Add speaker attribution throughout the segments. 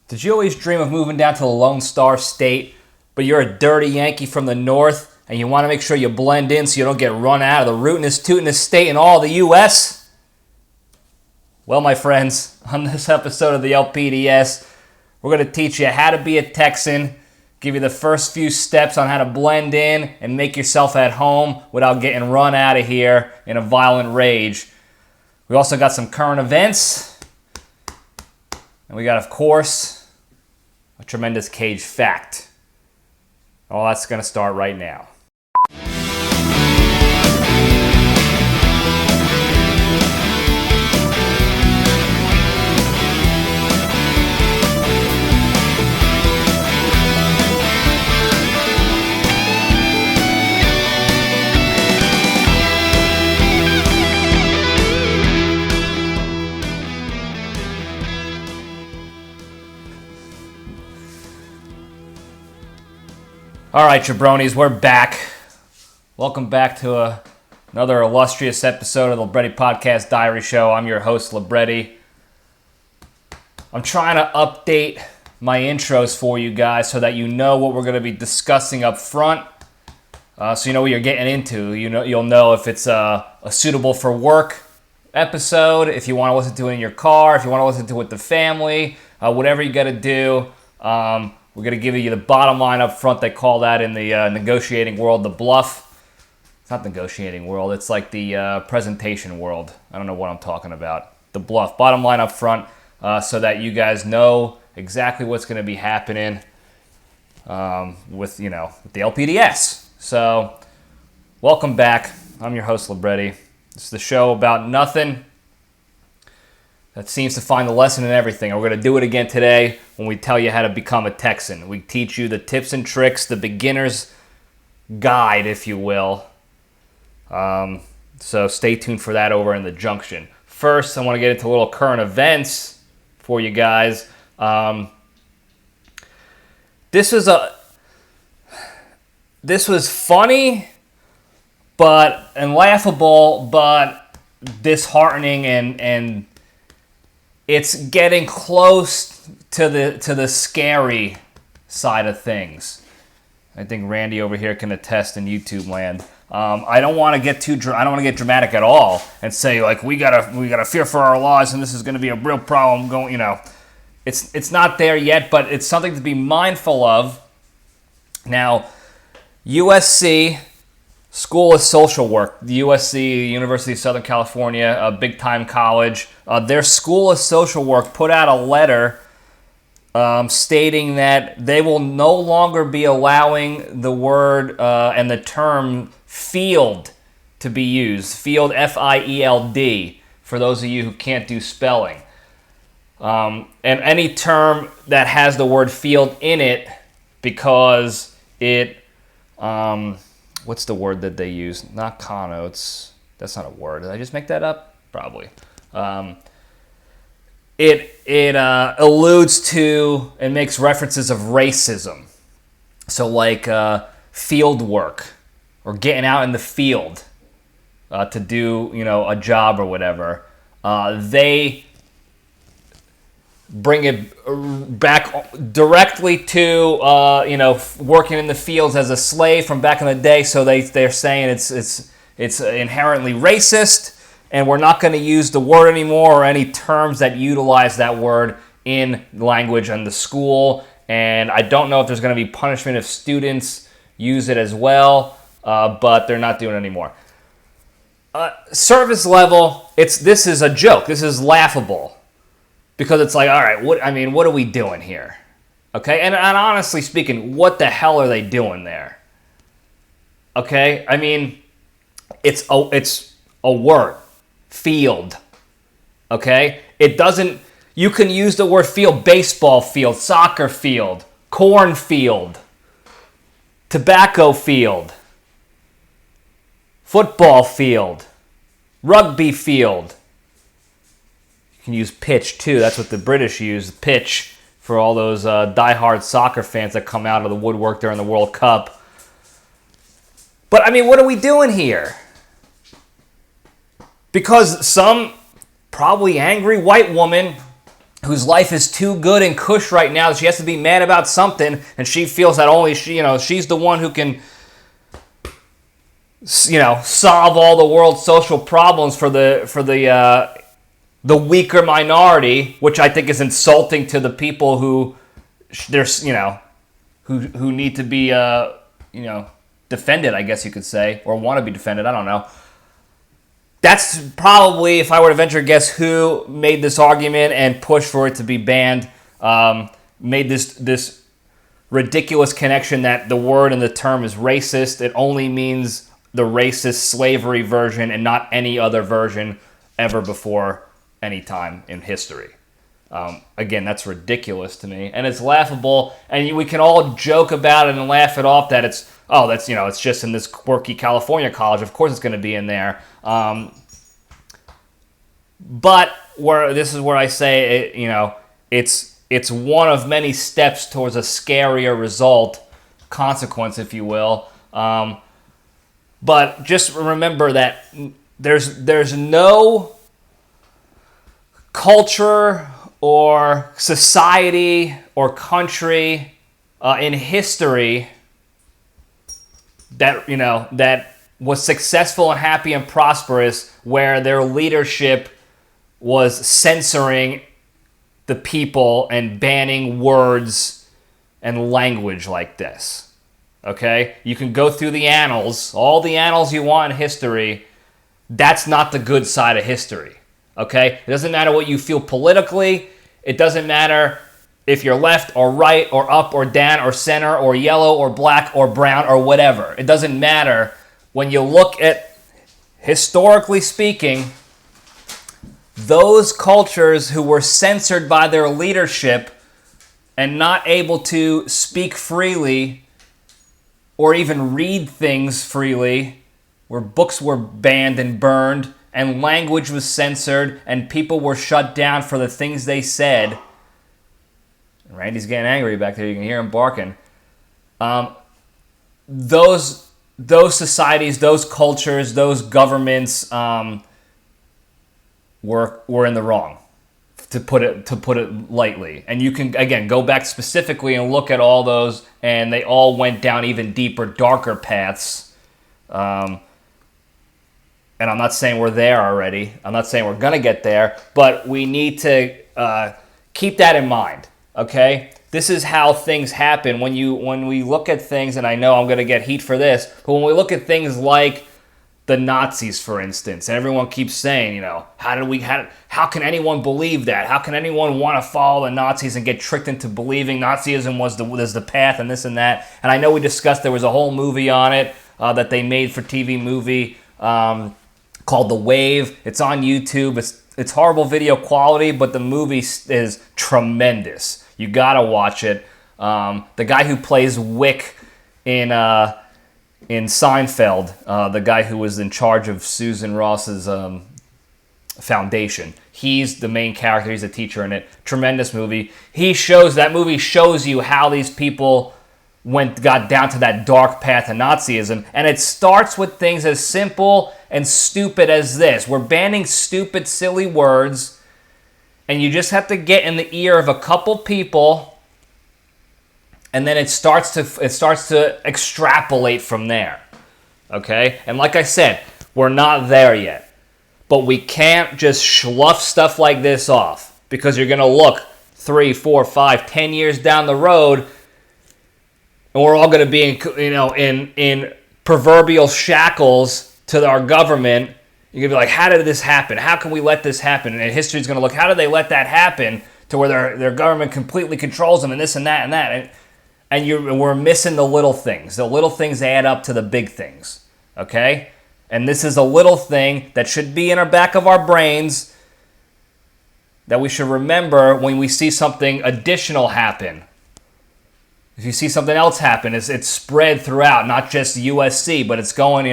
Speaker 1: Did you always dream of moving down to the Lone Star State, but you're a dirty Yankee from the north, and you want to make sure you blend in so you don't get run out of the rootinest, tootinest state in all the U.S.? Well, my friends, on this episode of the LPDS, we're going to teach you how to be a Texan, give you the first few steps on how to blend in and make yourself at home without getting run out of here in a violent rage. We also got some current events, and we got, of course, a tremendous Cage fact. All that's going to start right now. All right, jabronis, we're back. Welcome back to another illustrious episode of the Libretti Podcast Diary Show. I'm your host, Libretti. I'm trying to update my intros for you guys so that you know what we're going to be discussing up front, so you know what you're getting into. You'll know if it's a suitable for work episode, if you want to listen to it in your car, if you want to listen to it with the family, whatever you got to do. We're going to give you the bottom line up front. They call that in the negotiating world the bluff. It's not negotiating world. It's like the presentation world. I don't know what I'm talking about. The bluff. Bottom line up front so that you guys know exactly what's going to be happening with the LPDS. So, welcome back. I'm your host, Libretti. This is the show about nothing that seems to find the lesson in everything. And we're going to do it again today when we tell you how to become a Texan. We teach you the tips and tricks, the beginner's guide, if you will. So stay tuned for that over in the junction. First, I want to get into a little current events for you guys. This was funny and laughable, but disheartening and it's getting close to the scary side of things. I think Randy over here can attest in YouTube land. I don't want to get I don't want to get dramatic at all and say like we gotta fear for our lives and this is going to be a real problem. It's not there yet, but it's something to be mindful of. Now, USC. School of Social Work, the USC, University of Southern California, a big-time college. Their School of Social Work put out a letter stating that they will no longer be allowing the word and the term field to be used. Field, F-I-E-L-D, for those of you who can't do spelling. And any term that has the word field in it because it... what's the word that they use? Not connotes. That's not a word. Did I just make that up? Probably. It alludes to and makes references of racism. So like field work or getting out in the field to do a job or whatever. They bring it back directly to working in the fields as a slave from back in the day. So they're saying it's inherently racist, and we're not going to use the word anymore or any terms that utilize that word in language in the school. And I don't know if there's going to be punishment if students use it as well, but they're not doing it anymore. Service level, this is a joke. This is laughable. Because it's like, all right, what are we doing here? Okay, and honestly speaking, what the hell are they doing there? Okay, I mean, it's a word, field. Okay, it doesn't. You can use the word field, baseball field, soccer field, cornfield, tobacco field, football field, rugby field. Can use pitch too. That's what the British use, pitch, for all those diehard soccer fans that come out of the woodwork during the World Cup. But I mean, what are we doing here? Because some probably angry white woman whose life is too good and cush right now that she has to be mad about something, and she feels that only she's the one who can, solve all the world's social problems for the weaker minority, which I think is insulting to the people who who need to be defended, I guess you could say, or want to be defended. I don't know. That's probably, if I were to venture a guess, who made this argument and pushed for it to be banned. Made this ridiculous connection that the word and the term is racist. It only means the racist slavery version and not any other version ever before any time in history. Again, that's ridiculous to me, and it's laughable. And we can all joke about it and laugh it off that it's just in this quirky California college. Of course, it's going to be in there. But this is where I say it's one of many steps towards a scarier result, consequence, if you will. But just remember that there's no culture or society or country in history that was successful and happy and prosperous where their leadership was censoring the people and banning words and language like this. Okay? You can go through the annals, all the annals you want in history. That's not the good side of history. Okay? It doesn't matter what you feel politically. It doesn't matter if you're left or right or up or down or center or yellow or black or brown or whatever. It doesn't matter. When you look at, historically speaking, those cultures who were censored by their leadership and not able to speak freely or even read things freely, where books were banned and burned and language was censored and people were shut down for the things they said. Randy's getting angry back there. You can hear him barking. Those societies, those cultures, those governments were in the wrong, to put it lightly. And you can again go back specifically and look at all those, and they all went down even deeper, darker paths. And I'm not saying we're there already. I'm not saying we're gonna get there, but we need to keep that in mind. Okay, this is how things happen when we look at things. And I know I'm gonna get heat for this, but when we look at things like the Nazis, for instance, and everyone keeps saying, how can anyone believe that? How can anyone want to follow the Nazis and get tricked into believing Nazism was the path and this and that? And I know we discussed there was a whole movie on it that they made for TV movie called The Wave. It's on YouTube. It's horrible video quality, but the movie is tremendous. You gotta watch it. The guy who plays Wick in Seinfeld, the guy who was in charge of Susan Ross's foundation, he's the main character. He's a teacher in it. Tremendous movie. That movie shows you how these people got down to that dark path of Nazism, and it starts with things as simple and stupid as this. We're banning stupid, silly words, and you just have to get in the ear of a couple people, and then it starts to extrapolate from there. Okay? And like I said, we're not there yet. But we can't just slough stuff like this off, because you're going to look 3, 4, 5, 10 years down the road, and we're all going to be in proverbial shackles to our government. You're going to be like, how did this happen? How can we let this happen? And history's going to look, how did they let that happen to where their government completely controls them and this and that and that? And we're missing the little things. The little things add up to the big things, okay? And this is a little thing that should be in our back of our brains that we should remember when we see something additional happen. If you see something else happen, it's spread throughout, not just USC, but it's going,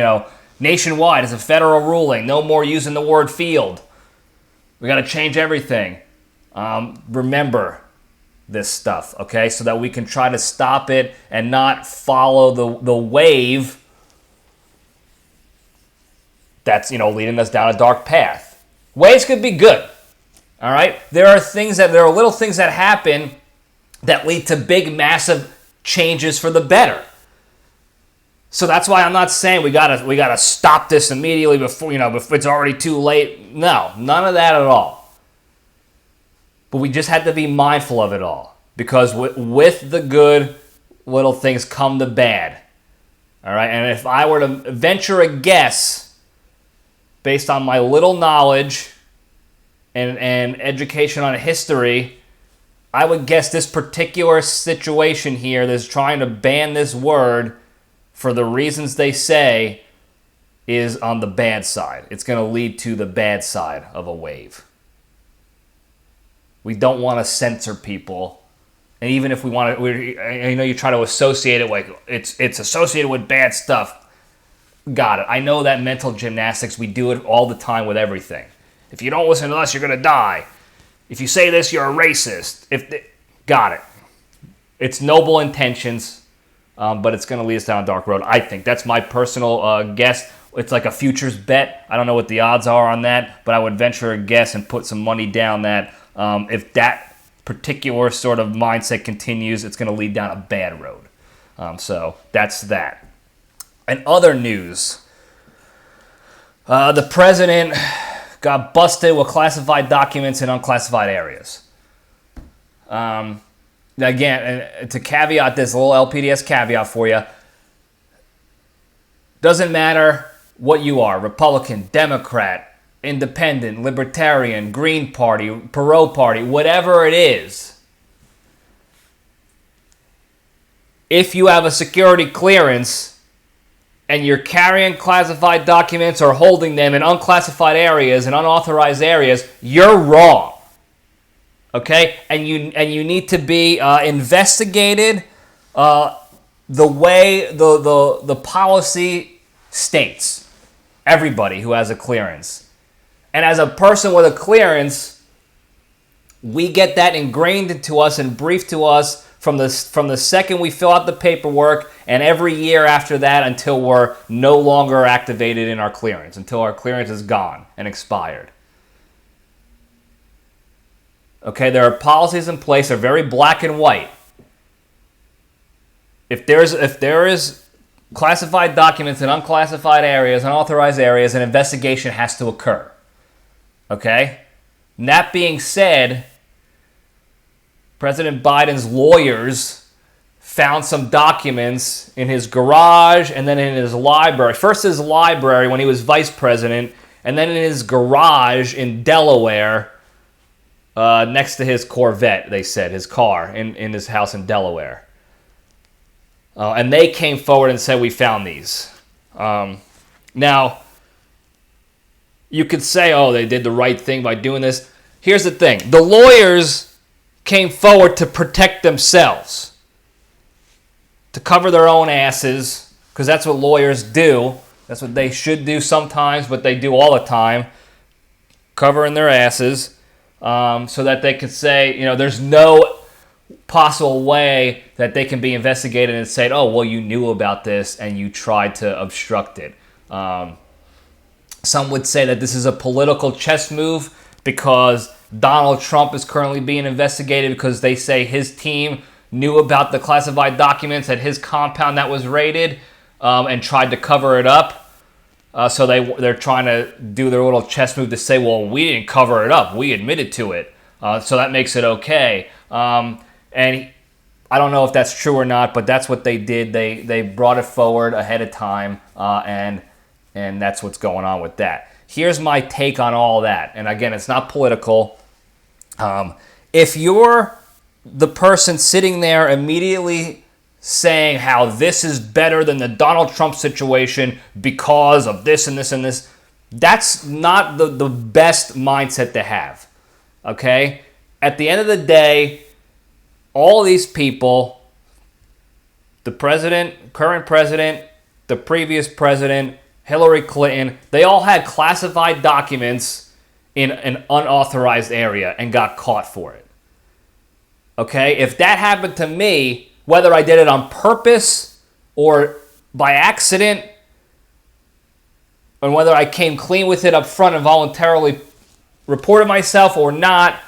Speaker 1: nationwide. It's a federal ruling. No more using the word field. We got to change everything. Remember this stuff, okay? So that we can try to stop it and not follow the wave that's, leading us down a dark path. Waves could be good. All right? There are little things that happen that lead to big, massive changes for the better. So that's why I'm not saying we gotta stop this immediately before it's already too late. No, none of that at all. But we just had to be mindful of it all, because with the good little things come the bad. All right, and if I were to venture a guess, based on my little knowledge and education on history, I would guess this particular situation here that's trying to ban this word, for the reasons they say, is on the bad side. It's going to lead to the bad side of a wave. We don't want to censor people. And even if we want to, you try to associate it like it's associated with bad stuff. Got it. I know that mental gymnastics, we do it all the time with everything. If you don't listen to us, you're going to die. If you say this, you're a racist. Got it. It's noble intentions. But it's going to lead us down a dark road, I think. That's my personal guess. It's like a futures bet. I don't know what the odds are on that, but I would venture a guess and put some money down that if that particular sort of mindset continues, it's going to lead down a bad road. So that's that. And other news, the president got busted with classified documents in unclassified areas. Again, to caveat this, a little LPDS caveat for you. Doesn't matter what you are, Republican, Democrat, Independent, Libertarian, Green Party, Perot Party, whatever it is. If you have a security clearance and you're carrying classified documents or holding them in unclassified areas and unauthorized areas, you're wrong. Okay, and you need to be investigated the way the policy states. Everybody who has a clearance, and as a person with a clearance, we get that ingrained into us and briefed to us from the second we fill out the paperwork, and every year after that until we're no longer activated in our clearance, until our clearance is gone and expired. Okay, there are policies in place. They're very black and white. If there is classified documents in unclassified areas, unauthorized areas, an investigation has to occur. Okay? And that being said, President Biden's lawyers found some documents in his garage and then in his library. First his library when he was vice president, and then in his garage in Delaware, next to his Corvette, they said, his car, in his house in Delaware. And they came forward and said, we found these. Now, you could say, oh, they did the right thing by doing this. Here's the thing. The lawyers came forward to protect themselves, to cover their own asses, because that's what lawyers do. That's what they should do sometimes, but they do all the time, covering their asses. So that they could say, there's no possible way that they can be investigated and say, oh, well, you knew about this and you tried to obstruct it. Some would say that this is a political chess move because Donald Trump is currently being investigated because they say his team knew about the classified documents at his compound that was raided and tried to cover it up. So they're trying to do their little chess move to say, well, we didn't cover it up. We admitted to it. So that makes it okay. And I don't know if that's true or not, but that's what they did. They brought it forward ahead of time, and that's what's going on with that. Here's my take on all that. And again, it's not political. If you're the person sitting there immediately saying how this is better than the Donald Trump situation because of this and this and this, that's not the best mindset to have, okay? At the end of the day, all these people, the president, current president, the previous president, Hillary Clinton, they all had classified documents in an unauthorized area and got caught for it, okay? If that happened to me, whether I did it on purpose or by accident, and whether I came clean with it up front and voluntarily report it myself or not,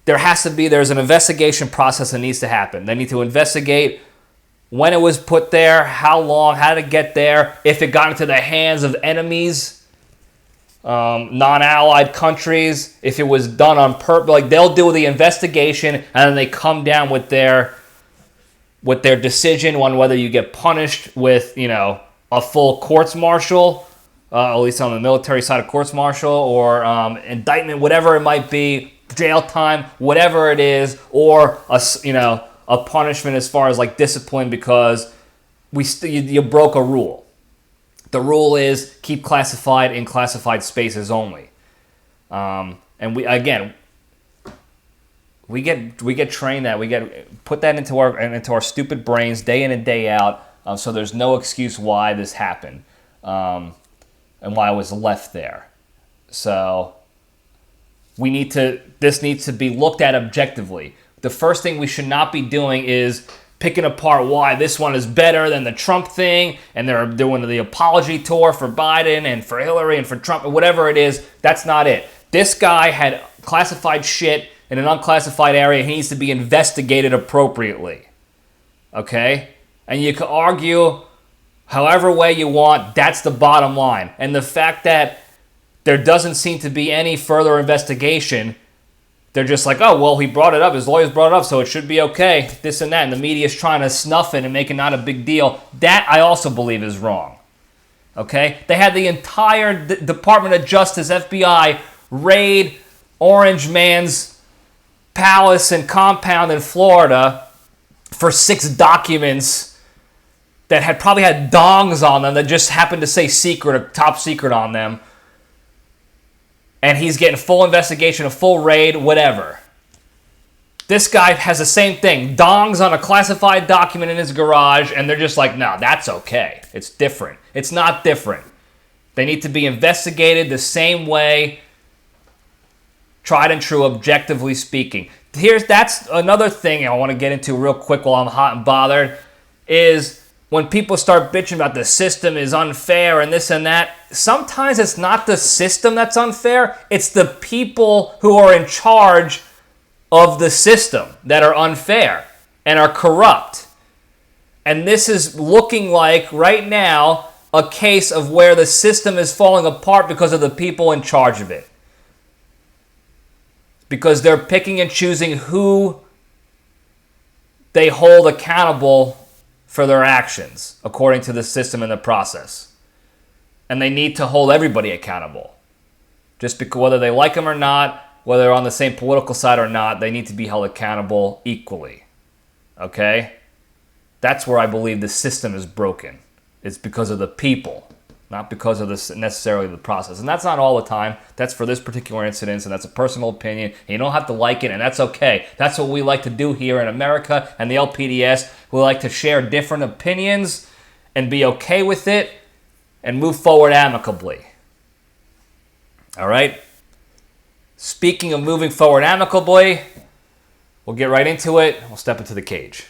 Speaker 1: there's an investigation process that needs to happen. They need to investigate when it was put there, how long, how did it get there, if it got into the hands of enemies, non-allied countries, if it was done on purpose. Like, they'll do the investigation, and then they come down with their decision on whether you get punished with, a full courts-martial, at least on the military side of courts-martial, or indictment, whatever it might be, jail time, whatever it is, or a punishment as far as like discipline because you broke a rule. The rule is keep classified in classified spaces only. And we get trained that, we get put that into our stupid brains day in and day out. So there's no excuse why this happened, and why I was left there. So this needs to be looked at objectively. The first thing we should not be doing is picking apart why this one is better than the Trump thing, and they're doing the apology tour for Biden and for Hillary and for Trump, or whatever it is. That's not it. This guy had classified shit in an unclassified area. He needs to be investigated appropriately. Okay? And you can argue however way you want. That's the bottom line. And the fact that there doesn't seem to be any further investigation, they're just like, oh, well, he brought it up. His lawyers brought it up, so it should be okay, this and that. And the media's trying to snuff it and make it not a big deal. That, I also believe, is wrong. Okay? They had the entire Department of Justice, FBI, raid Orange Man's palace and compound in Florida for 6 documents that had probably had dongs on them that just happened to say secret or top secret on them. And he's getting full investigation, a full raid, whatever. This guy has the same thing. Dongs on a classified document in his garage, and they're just like, no, that's okay. It's different. It's not different. They need to be investigated the same way, tried and true, objectively speaking. That's another thing I want to get into real quick while I'm hot and bothered, is when people start bitching about the system is unfair and this and that, sometimes it's not the system that's unfair, it's the people who are in charge of the system that are unfair and are corrupt. And this is looking like, right now, a case of where the system is falling apart because of the people in charge of it. Because they're picking and choosing who they hold accountable for their actions, according to the system and the process. And they need to hold everybody accountable. Just because, whether they like them or not, whether they're on the same political side or not, they need to be held accountable equally. Okay? That's where I believe the system is broken. It's because of the people, not because of necessarily the process. And that's not all the time. That's for this particular incident, and that's a personal opinion. And you don't have to like it, and that's okay. That's what we like to do here in America and the LPDS. We like to share different opinions and be okay with it and move forward amicably. All right? Speaking of moving forward amicably, we'll get right into it. We'll step into the cage.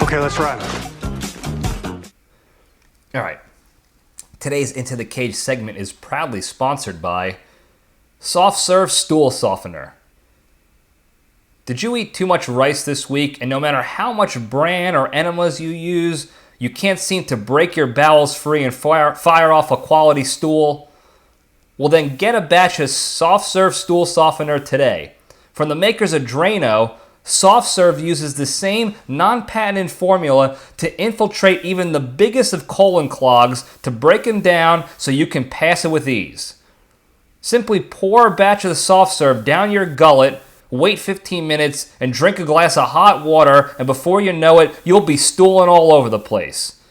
Speaker 2: Okay, let's run.
Speaker 1: All right. Today's Into the Cage segment is proudly sponsored by Soft Serve Stool Softener. Did you eat too much rice this week, and no matter how much bran or enemas you use, you can't seem to break your bowels free and fire off a quality stool? Well, then get a batch of Soft Serve Stool Softener today. From the makers of Drano, Soft Serve uses the same non-patented formula to infiltrate even the biggest of colon clogs to break them down so you can pass it with ease. Simply pour a batch of the Soft Serve down your gullet, wait 15 minutes, and drink a glass of hot water, and before you know it, you'll be stooling all over the place.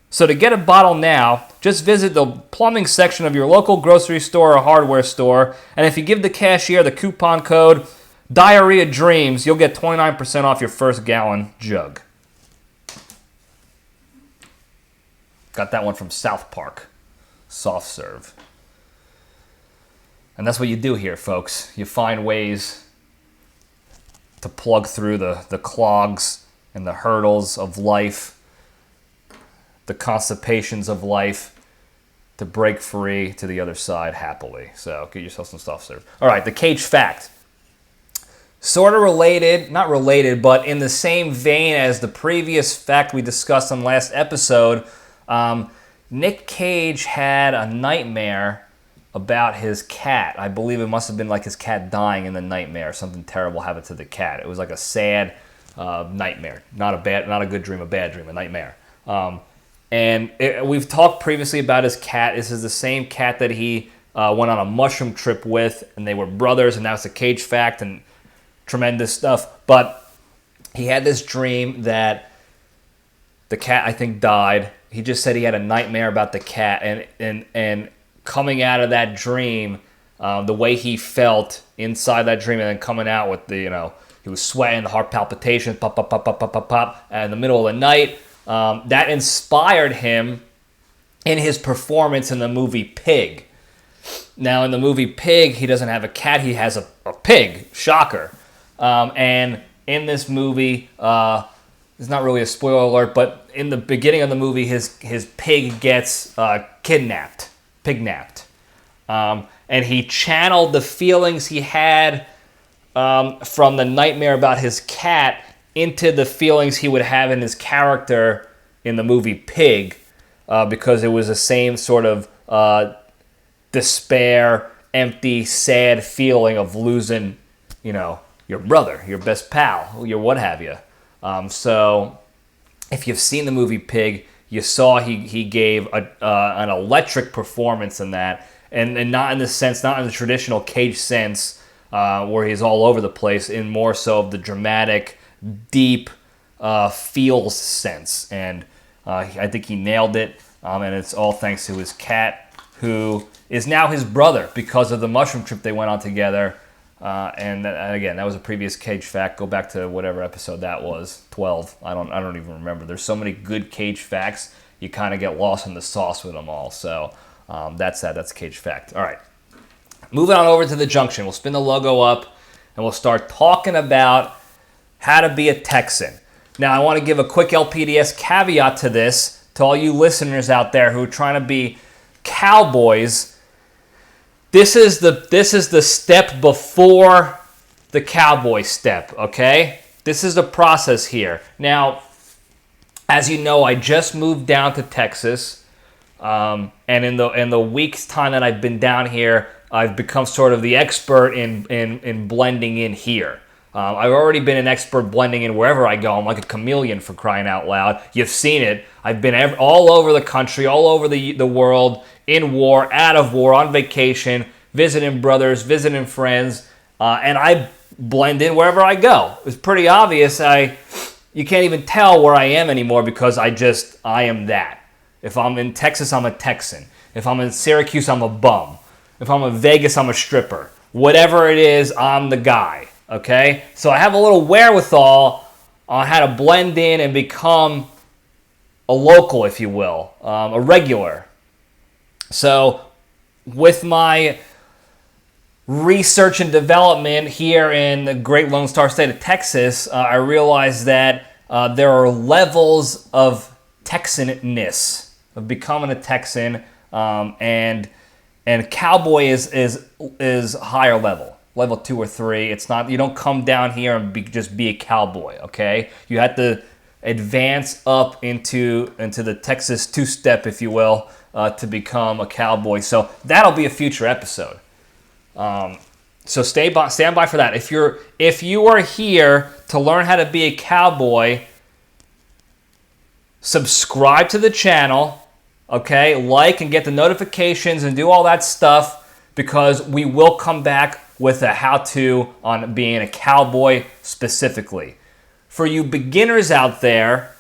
Speaker 1: So to get a bottle now, just visit the plumbing section of your local grocery store or hardware store, and if you give the cashier the coupon code Diarrhea Dreams, you'll get 29% off your first gallon jug. Got that one from South Park. Soft Serve. And that's what you do here, folks. You find ways to plug through the clogs and the hurdles of life, the constipations of life, to break free to the other side happily. So get yourself some soft serve. All right, the Cage fact. Sort of related, not related, but in the same vein as the previous fact we discussed on last episode, Nic Cage had a nightmare about his cat. I believe it must have been like his cat dying in the nightmare. Something terrible happened to the cat. It was like a sad nightmare. Not a good dream, a bad dream, a nightmare. We've talked previously about his cat. This is the same cat that he went on a mushroom trip with, and they were brothers, and that's a Cage fact and tremendous stuff. But he had this dream that the cat, I think, died. He just said he had a nightmare about the cat, and coming out of that dream, the way he felt inside that dream, and then coming out with the, he was sweating, the heart palpitations, pop, pop, pop, pop, pop, pop, pop, and in the middle of the night, that inspired him in his performance in the movie Pig. Now, in the movie Pig, he doesn't have a cat, he has a pig. Shocker. And in this movie, it's not really a spoiler alert, but in the beginning of the movie, his pig gets kidnapped, pignapped. And he channeled the feelings he had from the nightmare about his cat into the feelings he would have in his character in the movie Pig, because it was the same sort of despair, empty, sad feeling of losing, your brother, your best pal, your what have you. So if you've seen the movie Pig, you saw he gave an electric performance in that, and not in the traditional Cage sense, where he's all over the place, in more so of the dramatic, deep feels sense. And I think he nailed it, and it's all thanks to his cat, who is now his brother because of the mushroom trip they went on together. And again, that was a previous Cage fact. Go back to whatever episode that was, 12. I don't even remember. There's so many good Cage facts, you kind of get lost in the sauce with them all. So that's that. That's Cage fact. All right. Moving on over to the junction. We'll spin the logo up, and we'll start talking about how to be a Texan. Now, I want to give a quick LPDS caveat to this, to all you listeners out there who are trying to be cowboys. This is the step before the cowboy step, okay? This is the process here. Now, as you know, I just moved down to Texas, and in the week's time that I've been down here, I've become sort of the expert in blending in here. I've already been an expert blending in wherever I go. I'm like a chameleon, for crying out loud. You've seen it. I've been all over the country, all over the world, in war, out of war, on vacation, visiting brothers, visiting friends, and I blend in wherever I go. It's pretty obvious. You can't even tell where I am anymore, because I am that. If I'm in Texas, I'm a Texan. If I'm in Syracuse, I'm a bum. If I'm in Vegas, I'm a stripper. Whatever it is, I'm the guy. Okay? So I have a little wherewithal on how to blend in and become a local, if you will, a regular. So with my research and development here in the great Lone Star State of Texas, I realized that there are levels of Texanness, of becoming a Texan, and cowboy is higher level 2 or 3. It's not, you don't come down here and just be a cowboy, okay? You have to advance up into the Texas 2-step, if you will, to become a cowboy. So that'll be a future episode. So stand by for that. If you are here to learn how to be a cowboy, subscribe to the channel, okay? Like and get the notifications and do all that stuff, because we will come back with a how-to on being a cowboy specifically. For you beginners out there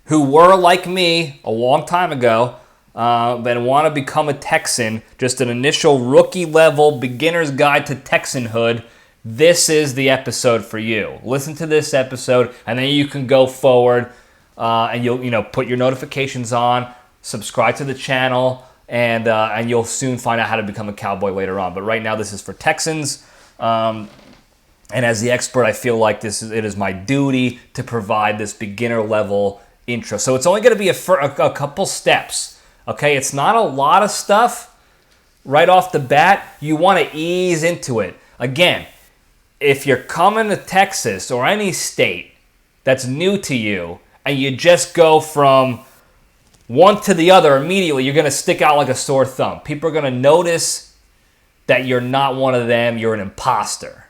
Speaker 1: who were like me a long time ago, but want to become a Texan, just an initial rookie level beginner's guide to Texanhood, this is the episode for you. Listen to this episode, and then you can go forward, and you'll put your notifications on, subscribe to the channel, and you'll soon find out how to become a cowboy later on. But right now, this is for Texans. And as the expert, I feel like it is my duty to provide this beginner level intro. So it's only going to be a couple steps. Okay, it's not a lot of stuff right off the bat. You want to ease into it. Again, if you're coming to Texas or any state that's new to you and you just go from one to the other immediately, you're going to stick out like a sore thumb. People are going to notice that you're not one of them. You're an imposter.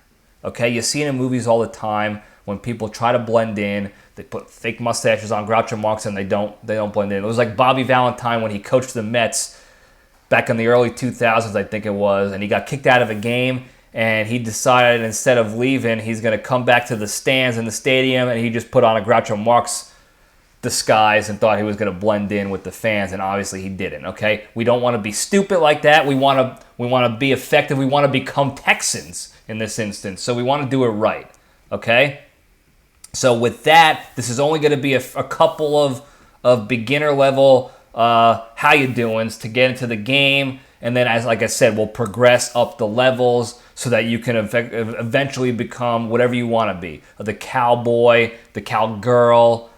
Speaker 1: Okay, you see it in movies all the time when people try to blend in. They put fake mustaches on, Groucho Marx, and they don't blend in. It was like Bobby Valentine when he coached the Mets back in the early 2000s, I think it was, and he got kicked out of a game, and he decided instead of leaving, he's going to come back to the stands in the stadium, and he just put on a Groucho Marx disguise and thought he was going to blend in with the fans, and obviously he didn't. Okay, we don't want to be stupid like that. We want to be effective. We want to become Texans in this instance, so we want to do it right. Okay. So with that, this is only going to be a couple of beginner level how you doings to get into the game, and then like I said, we'll progress up the levels so that you can eventually become whatever you want to be: the cowboy, the cowgirl,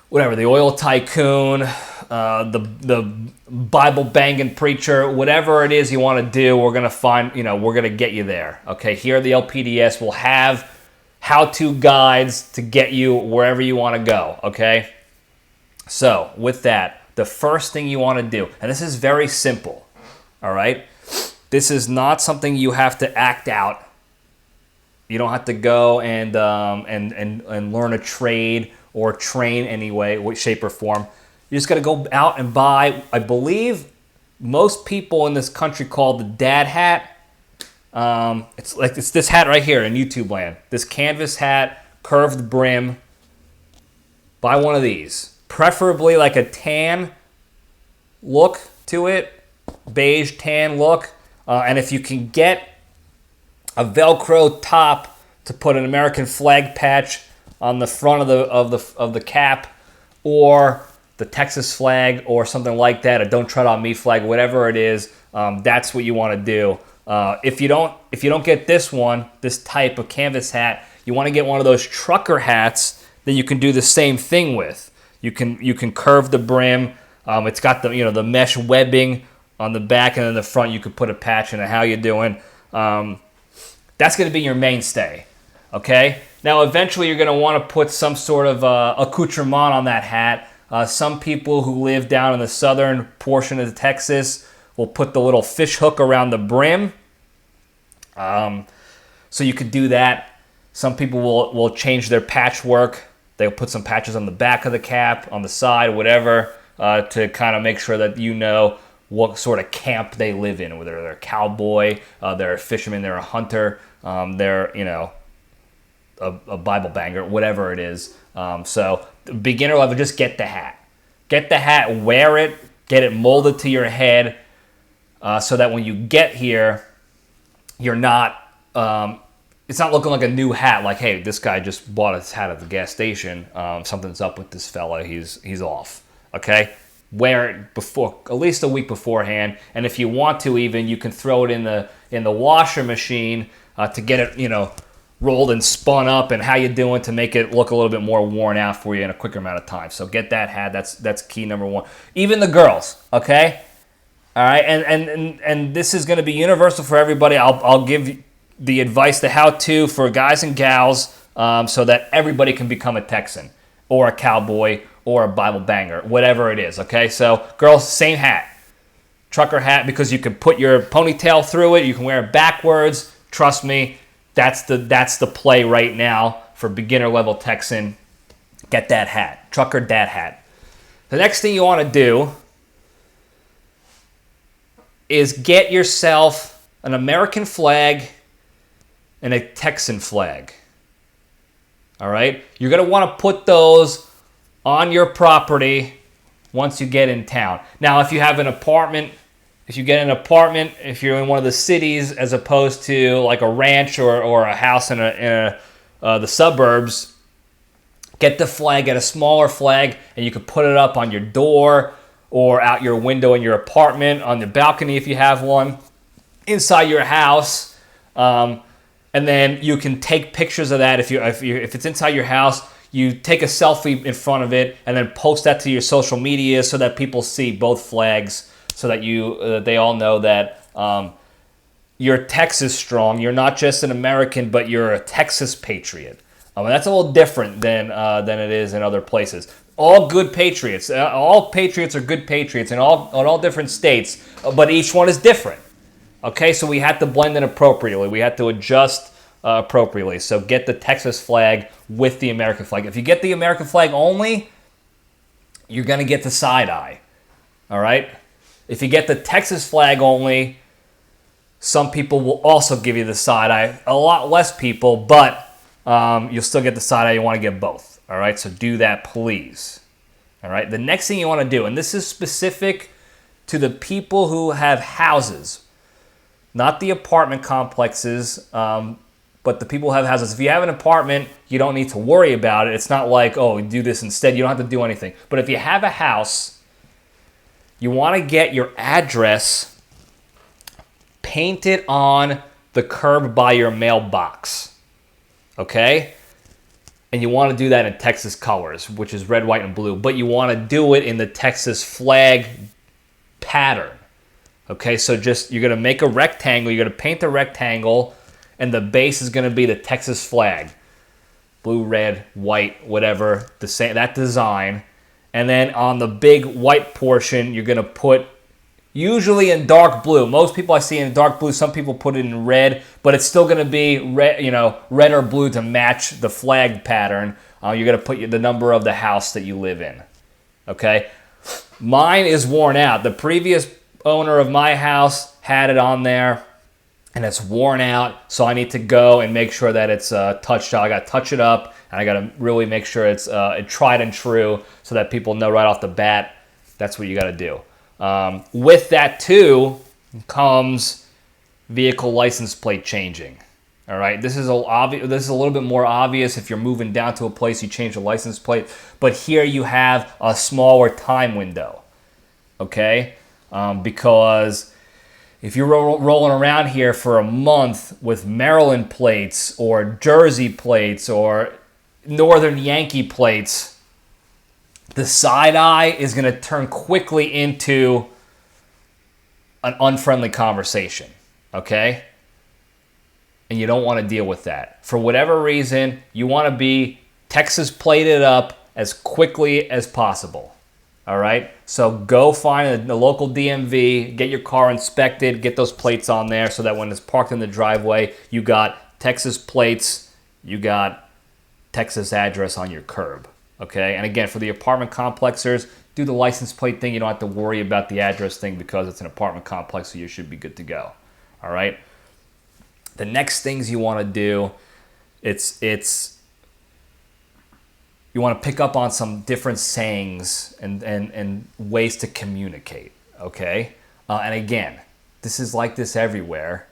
Speaker 1: whatever, the oil tycoon, the Bible banging preacher, whatever it is you want to do. We're gonna get you there. Okay, here at the LPDS, we'll have how-to guides to get you wherever you want to go, okay? So, with that, the first thing you want to do, and this is very simple, all right? This is not something you have to act out. You don't have to go and learn a trade or train any way, shape, or form. You just got to go out and buy, I believe most people in this country call the dad hat. It's this hat right here in YouTube land. This canvas hat, curved brim. Buy one of these. Preferably like a tan look to it. Beige tan look. And if you can get a Velcro top to put an American flag patch on the front of the cap, or the Texas flag or something like that, a Don't Tread on Me flag, whatever it is, that's what you want to do. If you don't get this type of canvas hat, you want to get one of those trucker hats that you can do the same thing with. You can curve the brim. It's got the mesh webbing on the back, and in the front you could put a patch in it. How you doing? That's going to be your mainstay. Okay. Now eventually you're going to want to put some sort of accoutrement on that hat. Some people who live down in the southern portion of Texas will put the little fish hook around the brim. So you could do that. Some people will change their patchwork. They'll put some patches on the back of the cap, on the side, whatever, to kind of make sure that you know what sort of camp they live in, whether they're a cowboy, they're a fisherman, they're a hunter, they're, a Bible banger, whatever it is. So beginner level, just get the hat. Get the hat, wear it, get it molded to your head, so that when you get here, you're not, it's not looking like a new hat, like, hey, this guy just bought his hat at the gas station. Something's up with this fella. He's off. Okay? Wear it before, at least a week beforehand. And if you want to even, you can throw it in the washer machine to get it, rolled and spun up, and how you doing to make it look a little bit more worn out for you in a quicker amount of time. So get that hat. That's key number one. Even the girls, okay? All right, and this is going to be universal for everybody. I'll give the advice, the how-to for guys and gals, so that everybody can become a Texan or a cowboy or a Bible banger, whatever it is. Okay, so girls, same hat, trucker hat, because you can put your ponytail through it. You can wear it backwards. Trust me, that's the play right now for beginner level Texan. Get that hat, trucker dad hat. The next thing you want to do is get yourself an American flag and a Texan flag. All right? You're going to want to put those on your property once you get in town. Now, if you have an apartment, if you're in one of the cities as opposed to like a ranch or a house in the suburbs, get the flag, get a smaller flag, and you can put it up on your door or out your window in your apartment, on the balcony if you have one, inside your house, and then you can take pictures of that. If it's inside your house, you take a selfie in front of it and then post that to your social media so that people see both flags, so that they all know that you're Texas strong. You're not just an American, but you're a Texas patriot. And that's a little different than it is in other places. All good patriots. All patriots are good patriots in all different states, but each one is different. Okay, so we had to blend in appropriately. We had to adjust appropriately. So get the Texas flag with the American flag. If you get the American flag only, you're going to get the side eye. All right? If you get the Texas flag only, some people will also give you the side eye. A lot less people, but you'll still get the side eye. You want to get both. All right? So do that, please. All right? The next thing you want to do, and this is specific to the people who have houses, not the apartment complexes, but the people who have houses. If you have an apartment, you don't need to worry about it. It's not like, oh, do this instead. You don't have to do anything. But if you have a house, you want to get your address painted on the curb by your mailbox. Okay? And you want to do that in Texas colors, which is red, white, and blue. But you want to do it in the Texas flag pattern. Okay, so you're going to make a rectangle. You're going to paint the rectangle, and the base is going to be the Texas flag. Blue, red, white, whatever, that design. And then on the big white portion, you're going to put, usually in dark blue. Most people I see in dark blue. Some people put it in red, but it's still going to be red or blue to match the flag pattern. You're going to put the number of the house that you live in. Okay? Mine is worn out. The previous owner of my house had it on there, and it's worn out, so I need to go and make sure that it's touched up. I got to touch it up, and I got to really make sure it's tried and true so that people know right off the bat that's what you got to do. With that, too, comes vehicle license plate changing. All right, this is a little bit more obvious if you're moving down to a place, you change the license plate, but here you have a smaller time window, okay? Because if you're rolling around here for a month with Maryland plates or Jersey plates or Northern Yankee plates, the side eye is going to turn quickly into an unfriendly conversation, okay? And you don't want to deal with that. For whatever reason, you want to be Texas plated up as quickly as possible. All right, so go find the local DMV, get your car inspected, get those plates on there so that when it's parked in the driveway, you got Texas plates, you got Texas address on your curb, okay? And again, for the apartment complexers, do the license plate thing. You don't have to worry about the address thing because it's an apartment complex, so you should be good to go, all right? The next things you want to do, you want to pick up on some different sayings and ways to communicate, okay? And again, this is like this everywhere.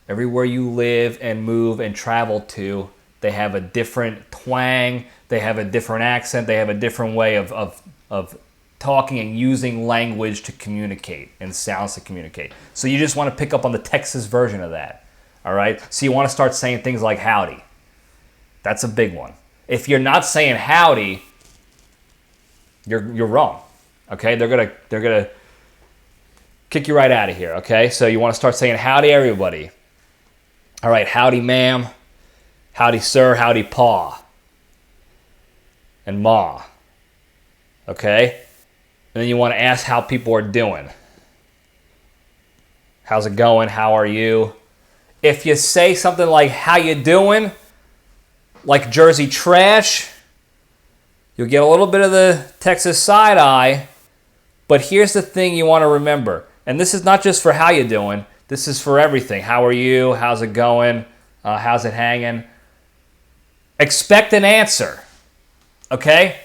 Speaker 1: Everywhere you live and move and travel to, they have a different twang, they have a different accent, they have a different way of talking and using language to communicate and sounds to communicate. So you just want to pick up on the Texas version of that, all right? So you want to start saying things like howdy. That's a big one. If you're not saying howdy, you're wrong. Okay? They're gonna kick you right out of here. Okay? So you want to start saying howdy, everybody. All right, howdy, ma'am. Howdy, sir. Howdy, pa. And ma. Okay? And then you want to ask how people are doing. How's it going? How are you? If you say something like how you doing, like Jersey trash, you'll get a little bit of the Texas side eye, but here's the thing you want to remember, and this is not just for how you doing, this is for everything. How are you? How's it going? How's it hanging? Expect an answer, okay?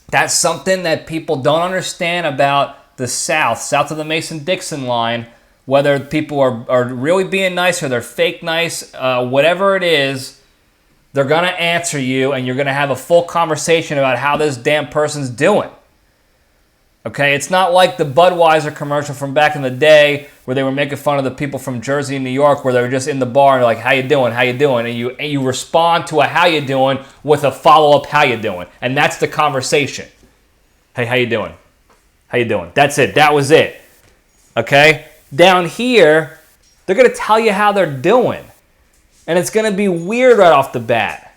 Speaker 1: That's something that people don't understand about the south of the Mason-Dixon line, whether people are really being nice or they're fake nice, whatever it is, they're going to answer you, and you're going to have a full conversation about how this damn person's doing. Okay, it's not like the Budweiser commercial from back in the day where they were making fun of the people from Jersey and New York, where they were just in the bar and like, how you doing, and you respond to a how you doing with a follow-up how you doing, and that's the conversation. Hey, how you doing? How you doing? That's it. That was it. Okay? Down here, they're going to tell you how they're doing, and it's going to be weird right off the bat.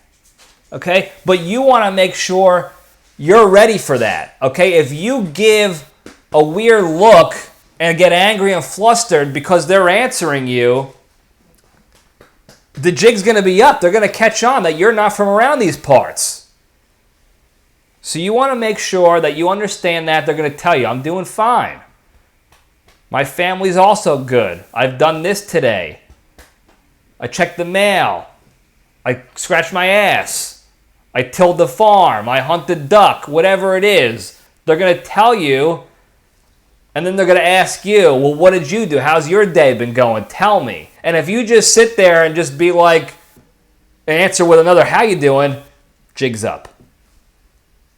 Speaker 1: Okay? But you want to make sure you're ready for that, okay? If you give a weird look and get angry and flustered because they're answering you, the jig's going to be up. They're going to catch on that you're not from around these parts. So you want to make sure that you understand that. They're going to tell you, I'm doing fine. My family's also good. I've done this today. I checked the mail. I scratched my ass. I tilled the farm, I hunted duck, whatever it is. They're going to tell you, and then they're going to ask you, well, what did you do? How's your day been going? Tell me. And if you just sit there and just be like, answer with another, how you doing? Jig's up.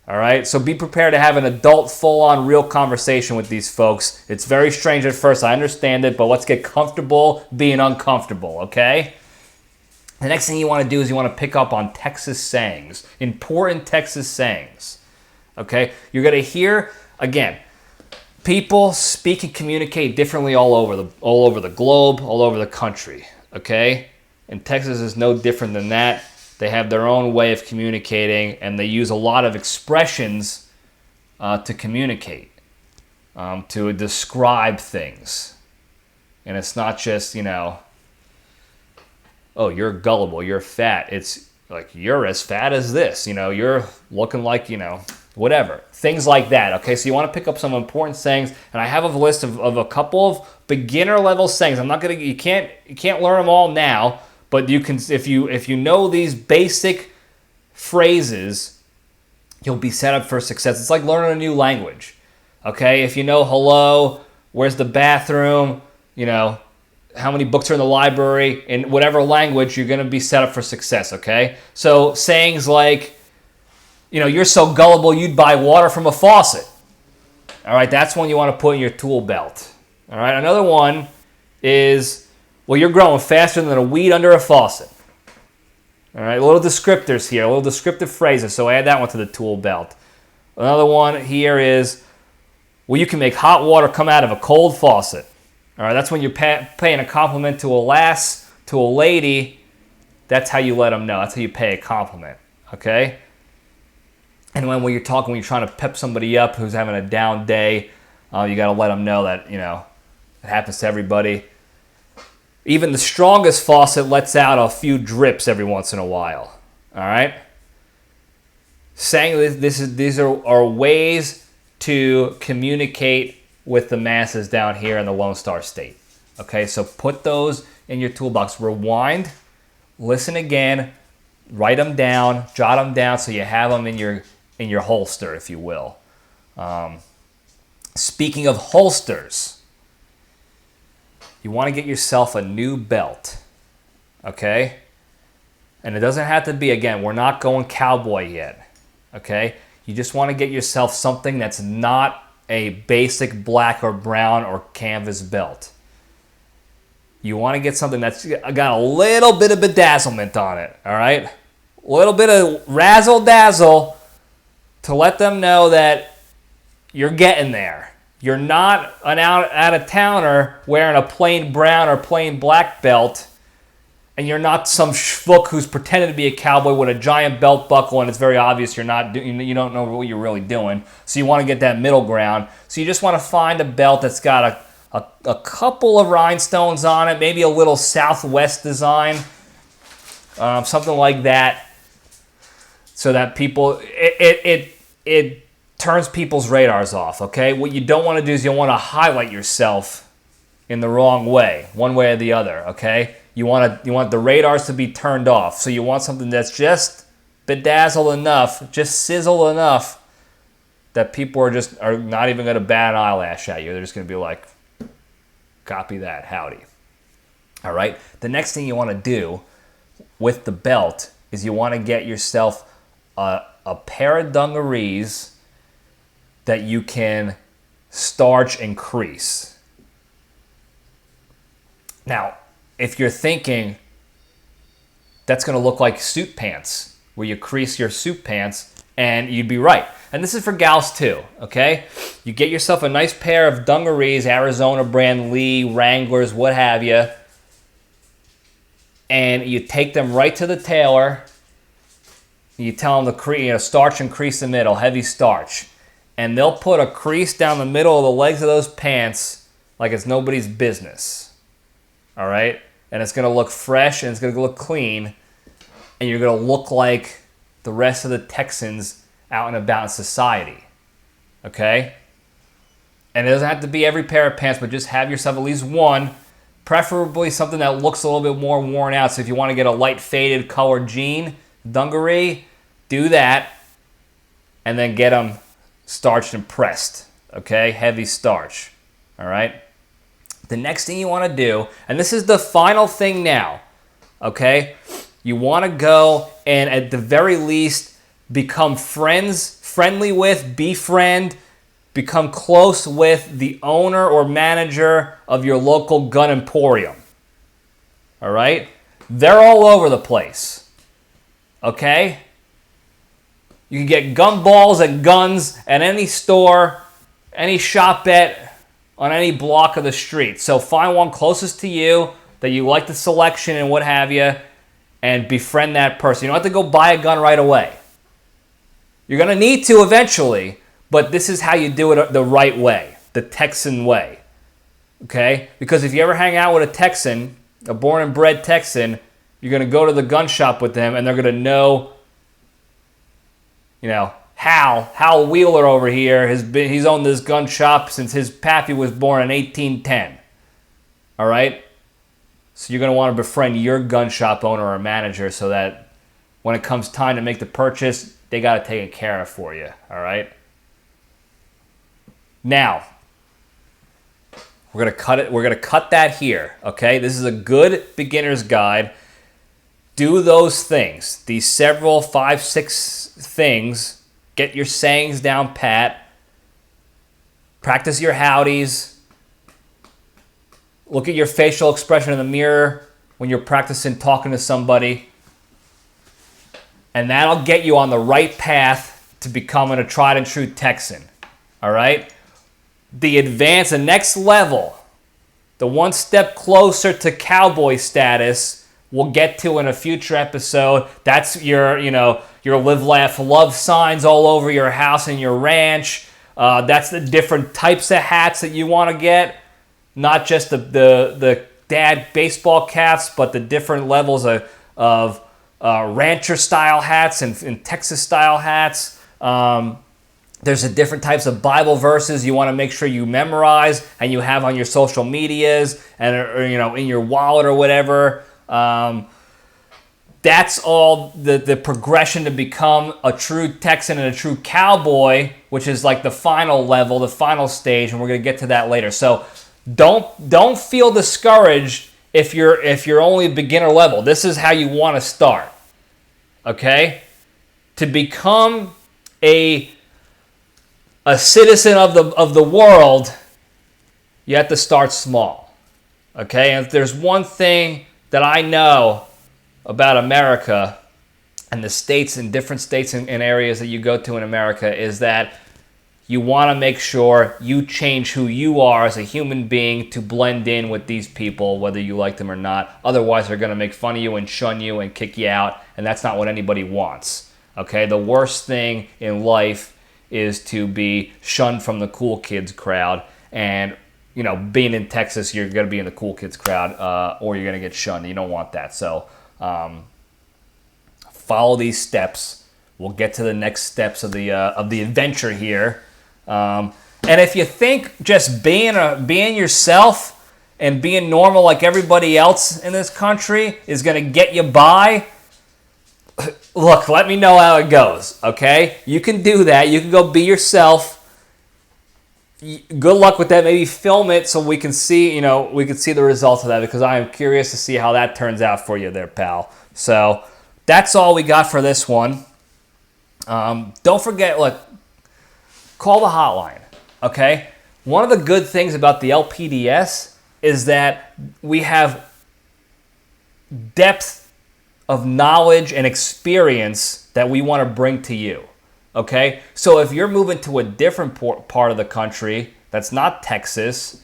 Speaker 1: All right? So be prepared to have an adult, full-on, real conversation with these folks. It's very strange at first, I understand it, but let's get comfortable being uncomfortable, okay? The next thing you want to do is you want to pick up on Texas sayings, important Texas sayings, okay? You're going to hear, again, people speak and communicate differently all over the globe, all over the country, okay? And Texas is no different than that. They have their own way of communicating, and they use a lot of expressions to communicate, to describe things. And it's not just, oh, you're gullible, you're fat. It's like, you're as fat as this, you're looking like, whatever. Things like that, okay? So you want to pick up some important sayings, and I have a list of a couple of beginner level sayings. You can't learn them all now, but you can, if you know these basic phrases, you'll be set up for success. It's like learning a new language, okay? If you know hello, where's the bathroom, how many books are in the library, in whatever language, you're going to be set up for success, okay? So sayings like, you're so gullible you'd buy water from a faucet. All right, that's one you want to put in your tool belt. All right, another one is, well, you're growing faster than a weed under a faucet. All right, little descriptors here, little descriptive phrases, so add that one to the tool belt. Another one here is, well, you can make hot water come out of a cold faucet. All right, that's when you're paying a compliment to a lass, to a lady. That's how you let them know. That's how you pay a compliment, okay? And when you're trying to pep somebody up who's having a down day, you got to let them know that, it happens to everybody. Even the strongest faucet lets out a few drips every once in a while, all right? Saying these are ways to communicate with the masses down here in the Lone Star State. Okay, so put those in your toolbox. Rewind, listen again, write them down, jot them down so you have them in your holster, if you will. Speaking of holsters, you want to get yourself a new belt, okay? And it doesn't have to be, again, we're not going cowboy yet, okay? You just want to get yourself something that's not a basic black or brown or canvas belt. You want to get something that's got a little bit of bedazzlement on it, all right? A little bit of razzle-dazzle to let them know that you're getting there. You're not an out-of-towner wearing a plain brown or plain black belt, and you're not some schvook who's pretending to be a cowboy with a giant belt buckle, and it's very obvious you don't know what you're really doing. So you want to get that middle ground. So you just want to find a belt that's got a couple of rhinestones on it, maybe a little Southwest design, something like that, so that people it turns people's radars off. Okay, what you don't want to do is you want to highlight yourself in the wrong way, one way or the other. Okay. You want the radars to be turned off. So you want something that's just bedazzled enough, just sizzle enough that people are not even going to bat an eyelash at you. They're just going to be like, copy that, howdy. All right. The next thing you want to do with the belt is you want to get yourself a pair of dungarees that you can starch, and crease. Now, if you're thinking that's going to look like suit pants, where you crease your suit pants, and you'd be right. And this is for gals too, okay? You get yourself a nice pair of dungarees, Arizona brand, Lee, Wranglers, what have you, and you take them right to the tailor. You tell them to starch and crease the middle, heavy starch. And they'll put a crease down the middle of the legs of those pants like it's nobody's business. All right? And it's going to look fresh and it's going to look clean. And you're going to look like the rest of the Texans out and about in society. Okay? And it doesn't have to be every pair of pants, but just have yourself at least one. Preferably something that looks a little bit more worn out. So if you want to get a light faded colored jean, dungaree, do that. And then get them starched and pressed. Okay? Heavy starch. All right? The next thing you want to do, and this is the final thing now, okay? You want to go and at the very least become friendly with, befriend, become close with the owner or manager of your local gun emporium. All right? They're all over the place. Okay? You can get gun balls and guns at any store, any shop at on any block of the street. So find one closest to you that you like the selection and what have you, and befriend that person. You don't have to go buy a gun right away. You're going to need to eventually, but this is how you do it the right way, the Texan way. Okay? Because if you ever hang out with a Texan, a born and bred Texan, you're going to go to the gun shop with them and they're going to know, Hal Wheeler over here he's owned this gun shop since his pappy was born in 1810. All right? So you're going to want to befriend your gun shop owner or manager so that when it comes time to make the purchase, they got it taken care of for you. All right? Now, we're going to cut it. We're going to cut that here, okay? This is a good beginner's guide. Do those things. These several 5, 6 things. Get your sayings down pat. Practice your howdies. Look at your facial expression in the mirror when you're practicing talking to somebody. And that'll get you on the right path to becoming a tried and true Texan. All right? The next level, the one step closer to cowboy status, we'll get to in a future episode. That's your live, laugh, love signs all over your house and your ranch. That's the different types of hats that you want to get. Not just the dad baseball caps, but the different levels of rancher-style hats and Texas-style hats. There's the different types of Bible verses you want to make sure you memorize and you have on your social medias and in your wallet or whatever. That's all the progression to become a true Texan and a true cowboy, which is like the final level, the final stage, and we're going to get to that later. So don't feel discouraged if you're only beginner level. This is how you want to start. Okay? To become a citizen of the world, you have to start small. Okay? And if there's one thing that I know about America and the states and different states and areas that you go to in America is that you want to make sure you change who you are as a human being to blend in with these people, whether you like them or not. Otherwise, they're going to make fun of you and shun you and kick you out, and that's not what anybody wants. Okay? The worst thing in life is to be shunned from the cool kids crowd, and being in Texas, you're going to be in the cool kids crowd, or you're going to get shunned. You don't want that. So follow these steps. We'll get to the next steps of the adventure here. And if you think just being yourself and being normal like everybody else in this country is going to get you by, look, let me know how it goes. Okay, you can do that. You can go be yourself. Good luck with that. Maybe film it so we can see, the results of that, because I am curious to see how that turns out for you there, pal. So that's all we got for this one. Don't forget, call the hotline, okay? one of the good things about the LPDS is that we have depth of knowledge and experience that we want to bring to you. Okay? So if you're moving to a different part of the country that's not Texas,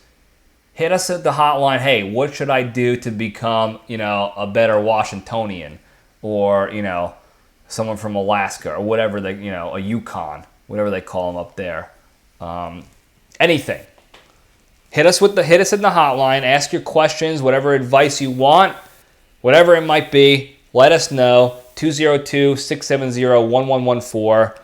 Speaker 1: hit us at the hotline. Hey, what should I do to become, a better Washingtonian, or, someone from Alaska, or whatever a Yukon, whatever they call them up there. Anything. Hit us in the hotline. Ask your questions, whatever advice you want, whatever it might be. Let us know. 202-670-1114.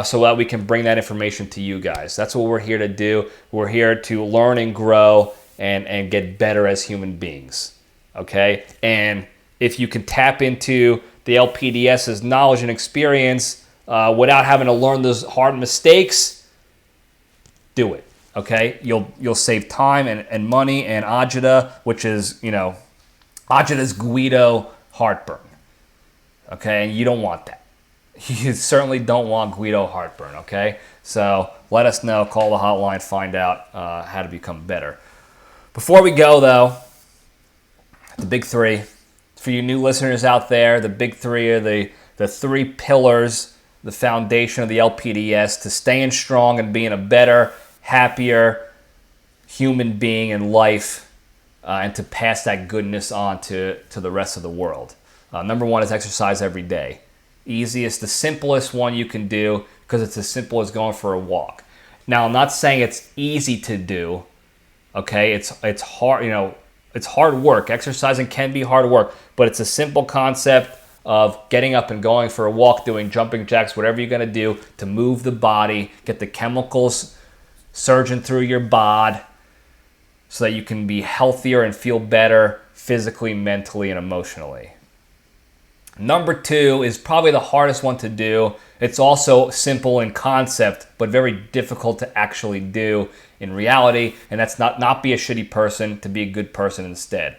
Speaker 1: So that we can bring that information to you guys. That's what we're here to do. We're here to learn and grow and get better as human beings. Okay? And if you can tap into the LPDS's knowledge and experience without having to learn those hard mistakes, do it. Okay? You'll save time and money and agita, which is, agita's Guido heartburn. Okay? And you don't want that. You certainly don't want Guido heartburn, okay? So let us know. Call the hotline. Find out how to become better. Before we go, though, the big three. For you new listeners out there, the big three are the three pillars, the foundation of the LPDS to staying strong and being a better, happier human being in life and to pass that goodness on to the rest of the world. Number one is exercise every day. Easiest, the simplest one you can do because it's as simple as going for a walk. Now, I'm not saying it's easy to do, okay? It's hard, it's hard work. Exercising can be hard work, but it's a simple concept of getting up and going for a walk, doing jumping jacks, whatever you're going to do to move the body, get the chemicals surging through your bod so that you can be healthier and feel better physically, mentally, and emotionally. Number two is probably the hardest one to do. It's also simple in concept, but very difficult to actually do in reality, and that's not be a shitty person, to be a good person instead.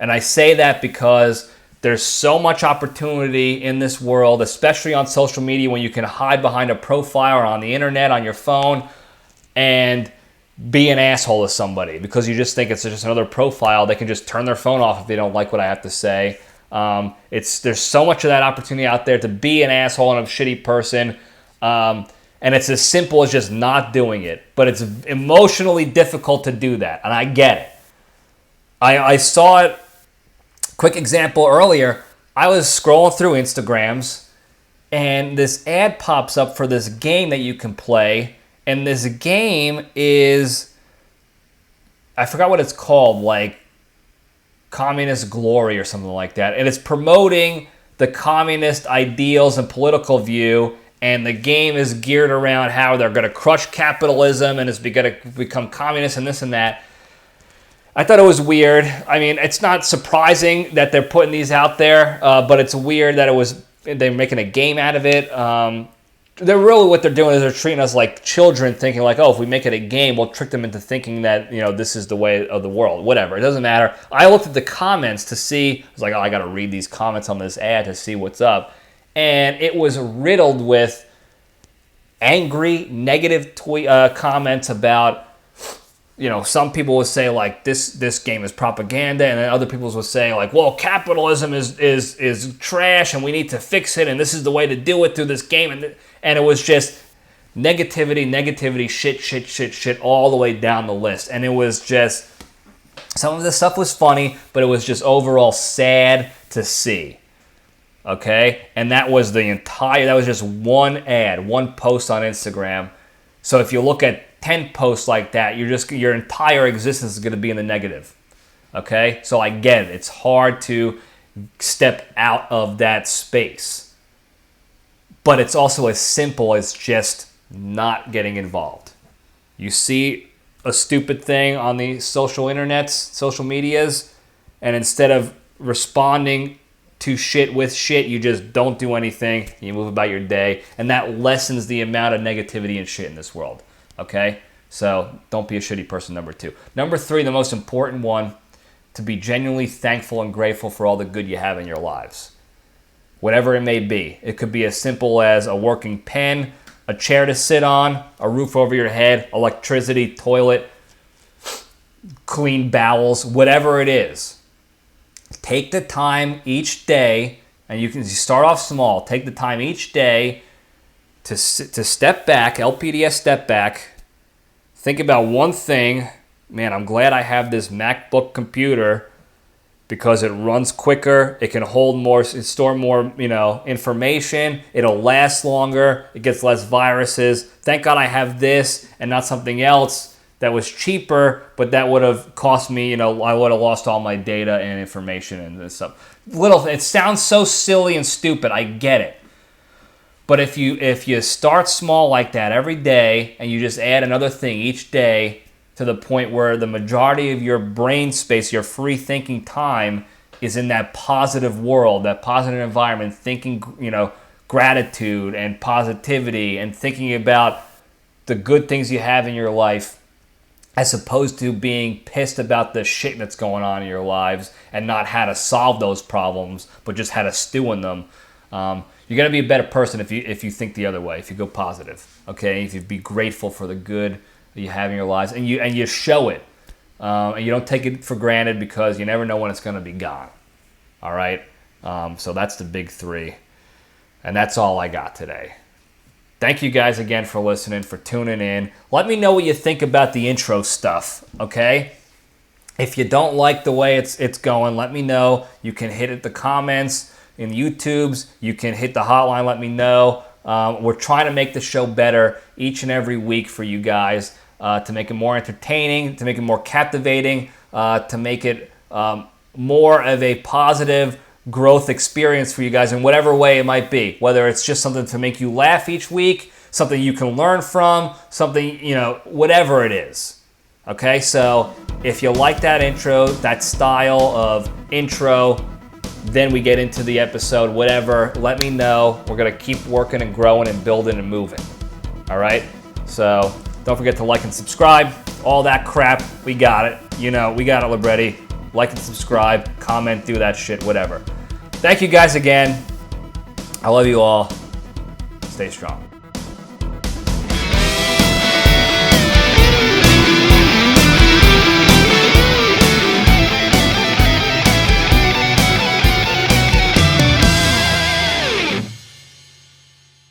Speaker 1: And I say that because there's so much opportunity in this world, especially on social media, when you can hide behind a profile or on the internet, on your phone, and be an asshole to somebody because you just think it's just another profile. They can just turn their phone off if they don't like what I have to say. There's so much of that opportunity out there to be an asshole and a shitty person, and it's as simple as just not doing it. But it's emotionally difficult to do that, and I get it. I saw it. Quick example earlier. I was scrolling through Instagrams, and this ad pops up for this game that you can play, and this game is, I forgot what it's called, like Communist Glory or something like that. And it's promoting the communist ideals and political view, and the game is geared around how they're going to crush capitalism and it's going to become communist and this and that. I thought it was weird. I mean, it's not surprising that they're putting these out there, but it's weird that they're making a game out of it. They're really, what they're doing is they're treating us like children, thinking like, oh, if we make it a game, we'll trick them into thinking that, this is the way of the world. Whatever, it doesn't matter. I looked at the comments to see, I was like, oh, I got to read these comments on this ad to see what's up. And it was riddled with angry, negative comments about, some people would say like this game is propaganda, and then other people would say like, well, capitalism is trash and we need to fix it, and this is the way to do it through this game, and it was just negativity, shit, all the way down the list. And it was just, some of the stuff was funny, but it was just overall sad to see. Okay? And that was just one ad, one post on Instagram. So if you look at 10 posts like that, your entire existence is going to be in the negative. Okay? So I get it. It's hard to step out of that space. But it's also as simple as just not getting involved. You see a stupid thing on the social medias, and instead of responding to shit with shit, you just don't do anything. You move about your day, and that lessens the amount of negativity and shit in this world. Okay? So don't be a shitty person, number two. Number three, the most important one, to be genuinely thankful and grateful for all the good you have in your lives. Whatever it may be. It could be as simple as a working pen, a chair to sit on, a roof over your head, electricity, toilet, clean bowels, whatever it is. Take the time each day, and you can start off small. Take the time each day to step back, LPDS step back. Think about one thing. Man, I'm glad I have this MacBook computer because it runs quicker. It can hold more, store more, information. It'll last longer. It gets less viruses. Thank God I have this and not something else that was cheaper, but that would have cost me, I would have lost all my data and information and this stuff. It sounds so silly and stupid. I get it. But if you start small like that every day and you just add another thing each day to the point where the majority of your brain space, your free thinking time is in that positive world, that positive environment, thinking, gratitude and positivity and thinking about the good things you have in your life, as opposed to being pissed about the shit that's going on in your lives and not how to solve those problems, but just how to stew in them. You're going to be a better person if you think the other way, if you go positive, okay? If you be grateful for the good that you have in your lives, and you show it, and you don't take it for granted because you never know when it's going to be gone, all right? So that's the big three, and that's all I got today. Thank you guys again for listening, for tuning in. Let me know what you think about the intro stuff, okay? If you don't like the way it's going, let me know. You can hit it the comments in YouTube's. You can hit the hotline, let me know. We're trying to make the show better each and every week for you guys, to make it more entertaining, to make it more captivating, to make it more of a positive growth experience for you guys in whatever way it might be, whether it's just something to make you laugh each week, something you can learn from, something, whatever it is. Okay, so if you like that intro, that style of intro, then we get into the episode, whatever, let me know. We're going to keep working and growing and building and moving. All right, so don't forget to like and subscribe, all that crap, we got it. We got it, Libretti. Like and subscribe, comment, do that shit, whatever. Thank you guys again. I love you all. Stay strong.